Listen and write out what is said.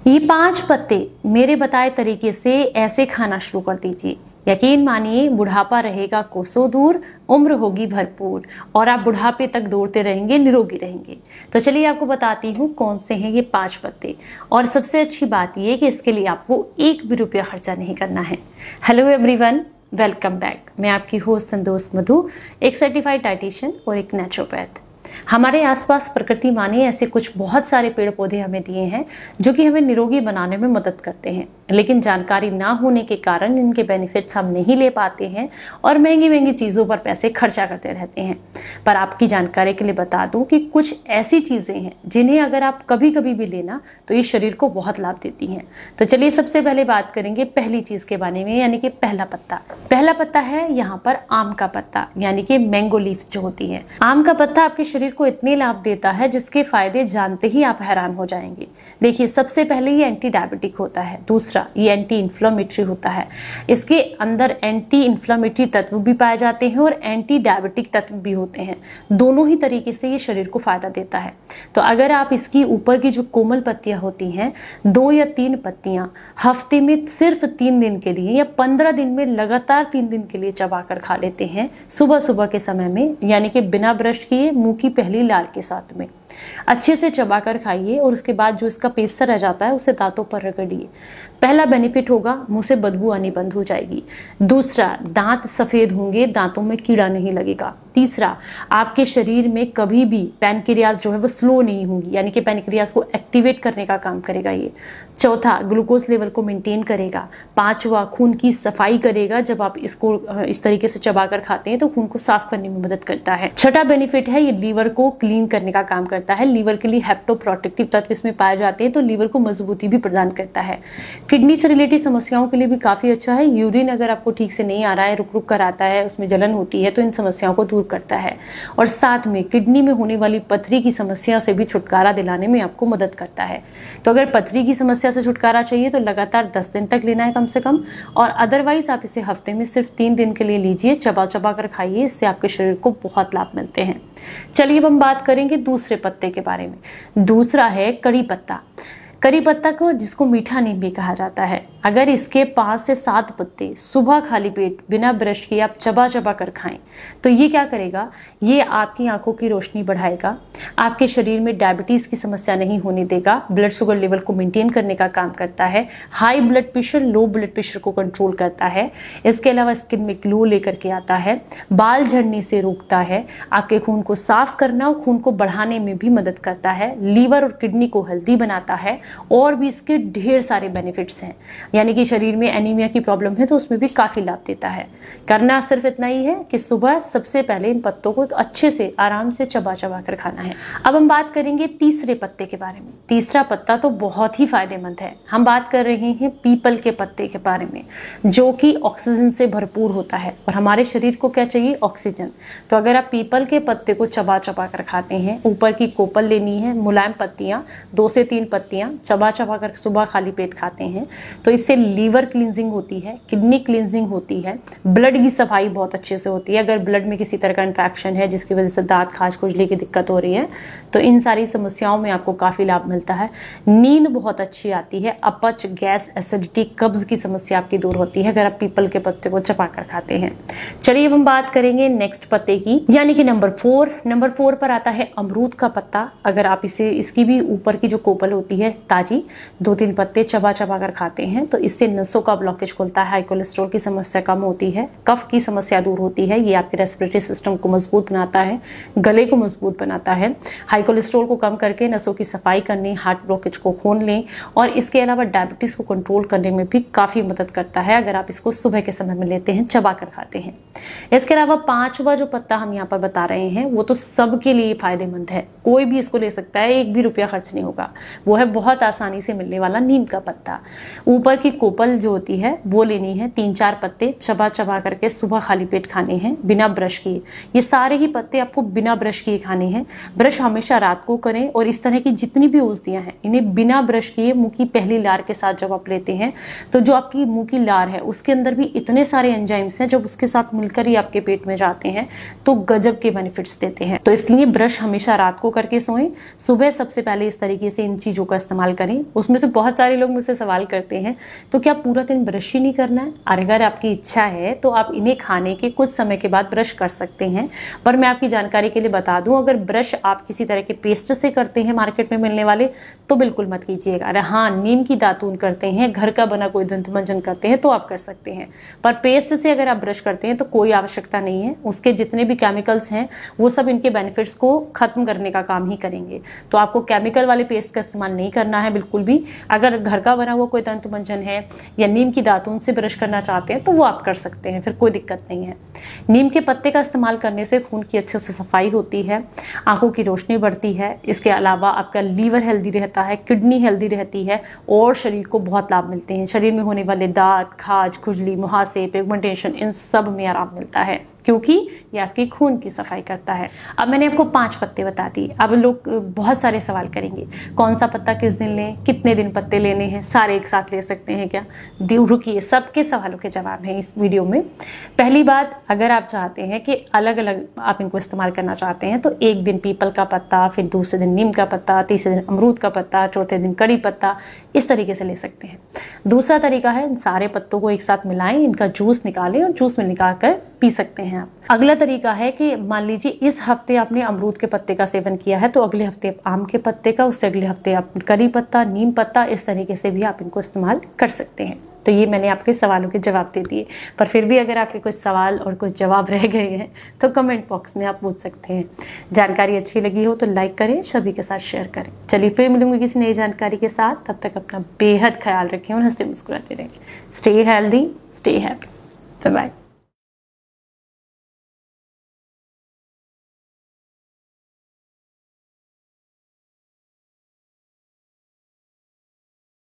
ये 5 पत्ते मेरे बताए तरीके से ऐसे खाना शुरू कर दीजिए। यकीन मानिए बुढ़ापा रहेगा कोसों दूर, उम्र होगी भरपूर और आप बुढ़ापे तक दौड़ते रहेंगे, निरोगी रहेंगे। तो चलिए आपको बताती हूँ कौन से हैं ये 5 पत्ते। और सबसे अच्छी बात ये कि इसके लिए आपको 1 भी रुपया खर्चा नहीं करना है। Hello everyone, welcome back. मैं आपकी होस्ट संतोष मधु, एक सर्टिफाइड डाइटिशियन और एक नेचुरोपैथ। हमारे आसपास प्रकृति माँ ने ऐसे कुछ बहुत सारे पेड़ पौधे हमें दिए हैं जो कि हमें निरोगी बनाने में मदद करते हैं, लेकिन जानकारी ना होने के कारण इनके बेनिफिट्स हम नहीं ले पाते हैं और महंगी महंगी चीज़ों पर पैसे खर्चा करते रहते हैं। पर आपकी जानकारी के लिए बता दूं कि कुछ ऐसी चीज़ें हैं जिन्हें अगर आप कभी कभी भी लेना तो ये शरीर को बहुत लाभ देती हैं। तो चलिए सबसे पहले बात करेंगे पहली चीज़ के बारे में, यानी कि पहला पत्ता। पहला पत्ता है यहाँ पर आम का पत्ता, यानी कि मैंगो लीफ जो होती है। आम का पत्ता आपके शरीर को इतने लाभ देता है जिसके फायदे जानते ही आप हैरान हो जाएंगे। देखिए, सबसे पहले ये एंटी डायबिटिक होता है। दूसरा, ये एंटी इन्फ्लेमेटरी होता है। इसके अंदर एंटी इन्फ्लेमेटरी तत्व भी पाए जाते हैं और एंटी डायबिटिक तत्व भी होते हैं। दोनों ही तरीके से ये शरीर को फायदा देता है। तो अगर आप इसकी ऊपर की जो कोमल पत्तियां होती हैं, 2 या 3 पत्तियां हफ्ते में सिर्फ 3 दिन के लिए या 15 दिन में लगातार 3 दिन के लिए चबाकर खा लेते हैं सुबह सुबह के समय में, यानी कि बिना ब्रश किए मुंह की पहली लार के साथ में अच्छे से चबाकर खाइए और उसके बाद जो इसका पेस्टर रह जाता है उसे दांतों पर रगड़िए। पहला बेनिफिट होगा, मुंह से बदबू आनी बंद हो जाएगी। दूसरा, दांत सफेद होंगे, दांतों में कीड़ा नहीं लगेगा। तीसरा, आपके शरीर में कभी भी पैनक्रियाज जो है वो स्लो नहीं होंगी, यानी कि पैनक्रियाज को एक्टिवेट करने का काम करेगा ये। चौथा, ग्लूकोज लेवल को मेंटेन करेगा। पांचवा, खून की सफाई करेगा। जब आप इसको इस तरीके से चबाकर खाते हैं तो खून को साफ करने में मदद करता है। छठा बेनिफिट है, ये लीवर को क्लीन करने का काम करता है। लीवर के लिए हेप्टोप्रोटेक्टिव तत्व इसमें पाए जाते हैं, तो लीवर को मजबूती भी प्रदान करता है। किडनी से रिलेटेड समस्याओं के लिए भी काफी अच्छा है। यूरिन अगर आपको ठीक से नहीं आ रहा है, रुक रुक कर आता है, उसमें जलन होती है, तो इन समस्याओं को दूर करता है। और साथ में किडनी में होने वाली पथरी की समस्या से भी छुटकारा दिलाने में आपको मदद करता है। तो अगर पथरी की समस्या से छुटकारा चाहिए तो लगातार 10 दिन तक लेना है कम से कम, और अदरवाइज आप इसे हफ्ते में सिर्फ 3 दिन के लिए लीजिए, चबा चबा कर खाइए। इससे आपके शरीर को बहुत लाभ मिलते हैं। चलिए अब हम बात करेंगे दूसरे पत्ते के बारे में। दूसरा है कड़ी पत्ता। करी पत्ता को जिसको मीठा नीम भी कहा जाता है। अगर इसके 5 से 7 पत्ते सुबह खाली पेट बिना ब्रश किए आप चबा चबा कर खाएं तो ये क्या करेगा, ये आपकी आंखों की रोशनी बढ़ाएगा, आपके शरीर में डायबिटीज की समस्या नहीं होने देगा, ब्लड शुगर लेवल को मेंटेन करने का काम करता है, high blood pressure low blood pressure को कंट्रोल करता है। इसके अलावा स्किन में ग्लो लेकर के आता है, बाल झड़ने से रोकता है, आपके खून को साफ करना और खून को बढ़ाने में भी मदद करता है, लीवर और किडनी को हेल्दी बनाता है, और भी इसके ढेर सारे बेनिफिट्स हैं। यानी कि शरीर में एनीमिया की प्रॉब्लम है तो उसमें भी काफी लाभ देता है। करना सिर्फ इतना ही है कि सुबह सबसे पहले इन पत्तों को तो अच्छे से आराम से चबा चबा कर खाना है। अब हम बात करेंगे तीसरे पत्ते के बारे में। तीसरा पत्ता तो बहुत ही फायदेमंद है। हम बात कर रहे हैं पीपल के पत्ते के बारे में, जो कि ऑक्सीजन से भरपूर होता है और हमारे शरीर को क्या चाहिए, ऑक्सीजन। तो अगर आप पीपल के पत्ते को चबा चबा कर खाते हैं, ऊपर की कोपल लेनी है, मुलायम पत्तियां 2 से 3 पत्तियां चबा चबा कर सुबह खाली पेट खाते हैं तो इससे लीवर क्लींजिंग होती है, किडनी क्लींजिंग होती है, ब्लड की सफाई बहुत अच्छे से होती है। अगर ब्लड में किसी तरह का इन्फेक्शन है जिसकी वजह से दांत खाज खुजली की दिक्कत हो रही है तो इन सारी समस्याओं में आपको काफी लाभ मिलता है। नींद बहुत अच्छी आती है, अपच, गैस, एसिडिटी, कब्ज की समस्या आपकी दूर होती है अगर आप पीपल के पत्ते को चबा कर खाते हैं। चलिए अब हम बात करेंगे नेक्स्ट पत्ते की, यानी कि नंबर 4। नंबर 4 पर आता है अमरूद का पत्ता। अगर आप इसकी भी ऊपर की जो कोपल होती है ताजी 2-3 पत्ते चबा चबा कर खाते हैं तो इससे नसों का ब्लॉकेज खुलता है, हाई कोलेस्ट्रॉल की समस्या कम होती है, कफ की समस्या दूर होती है, ये आपके रेस्पिरेटरी सिस्टम को मजबूत बनाता है, गले को मजबूत बनाता है, हाई कोलेस्ट्रॉल को कम करके नसों की सफाई करने, हार्ट ब्लॉकेज को खोल लें, और इसके अलावा डायबिटीज को कंट्रोल करने में भी काफी मदद करता है अगर आप इसको सुबह के समय में लेते हैं, चबा कर खाते हैं। इसके अलावा 5वां जो पत्ता हम यहाँ पर बता रहे हैं वो तो सबके लिए फायदेमंद है, कोई भी इसको ले सकता है, 1 भी रुपया खर्च नहीं होगा। वो है बहुत आसानी से मिलने वाला नीम का पत्ता। ऊपर की कोपल जो होती है वो लेनी है, 3-4 पत्ते चबा चबा करके सुबह खाली पेट खाने हैं बिना ब्रश किए। ये सारे ही पत्ते आपको बिना ब्रश किए खाने हैं। ब्रश हमेशा रात को करें, और इस तरह की जितनी भी औषधियां हैं इन्हें बिना ब्रश किए मुंह की पहली लार के साथ जब आप लेते हैं तो जो आपकी मुंह की लार है उसके अंदर भी इतने सारे एंजाइम्स हैं, जब उसके साथ मिलकर ही आपके पेट में जाते हैं तो गजब के बेनिफिट्स देते हैं। तो इसलिए ब्रश हमेशा रात को करके सोएं, सुबह सबसे पहले इस तरीके से इन चीजों का इस्तेमाल इस्तेमाल करें। उसमें से बहुत सारे लोग मुझसे सवाल करते हैं तो क्या पूरा दिन ब्रश ही नहीं करना है? और अगर आपकी इच्छा है तो आप इन्हें खाने के कुछ समय के बाद ब्रश कर सकते हैं। पर मैं आपकी जानकारी के लिए बता दूं, अगर ब्रश आप किसी तरह के पेस्ट से करते हैं मार्केट में मिलने वाले, तो बिल्कुल मत कीजिएगा। अरे हाँ, नीम की दातून करते हैं, घर का बना कोई दंत मंजन करते हैं तो आप कर सकते हैं। पर पेस्ट से अगर आप ब्रश करते हैं तो कोई आवश्यकता नहीं है। उसके जितने भी केमिकल्स हैं वो सब इनके बेनिफिट्स को खत्म करने का काम ही करेंगे। तो आपको केमिकल वाले पेस्ट का इस्तेमाल नहीं करना है बिल्कुल भी। अगर घर का बना हुआ कोई दंत मंजन है या नीम की दातून से ब्रश करना चाहते हैं तो वो आप कर सकते हैं, फिर कोई दिक्कत नहीं है। नीम के पत्ते का इस्तेमाल करने से खून की अच्छे से सफाई होती है, आंखों की रोशनी बढ़ती है। इसके अलावा आपका लीवर हेल्दी रहता है, किडनी हेल्दी रहती है और शरीर को बहुत लाभ मिलते हैं। शरीर में होने वाले दाद, खाज, खुजली, मुहासे, पिगमेंटेशन, इन सब में आराम मिलता है क्योंकि ये आपकी खून की सफाई करता है। अब मैंने आपको 5 पत्ते बता दिए। अब लोग बहुत सारे सवाल करेंगे, कौन सा पत्ता किस दिन लें, कितने दिन पत्ते लेने हैं, सारे एक साथ ले सकते हैं क्या? रुकिए, सबके सवालों के जवाब हैं इस वीडियो में। पहली बात, अगर आप चाहते हैं कि अलग अलग आप इनको इस्तेमाल करना चाहते हैं तो एक दिन पीपल का पत्ता, फिर दूसरे दिन नीम का पत्ता, तीसरे दिन अमरूद का पत्ता, चौथे दिन कड़ी पत्ता, इस तरीके से ले सकते हैं। दूसरा तरीका है इन सारे पत्तों को एक साथ मिलाएं, इनका जूस निकालें और जूस में निकाल कर पी सकते हैं आप। अगला तरीका है कि मान लीजिए इस हफ्ते आपने अमरूद के पत्ते का सेवन किया है तो अगले हफ्ते आम के पत्ते का, उससे अगले हफ्ते आप करी पत्ता, नीम पत्ता, इस तरीके से भी आप इनको इस्तेमाल कर सकते हैं। तो ये मैंने आपके सवालों के जवाब दे दिए। पर फिर भी अगर आपके कुछ सवाल और कुछ जवाब रह गए हैं तो कमेंट बॉक्स में आप पूछ सकते हैं। जानकारी अच्छी लगी हो तो लाइक करें, सभी के साथ शेयर करें। चलिए फिर मिलूंगी किसी नई जानकारी के साथ। तब तक अपना बेहद ख्याल रखें और हंसते मुस्कुराते रहें। Stay healthy, stay happy. Bye bye.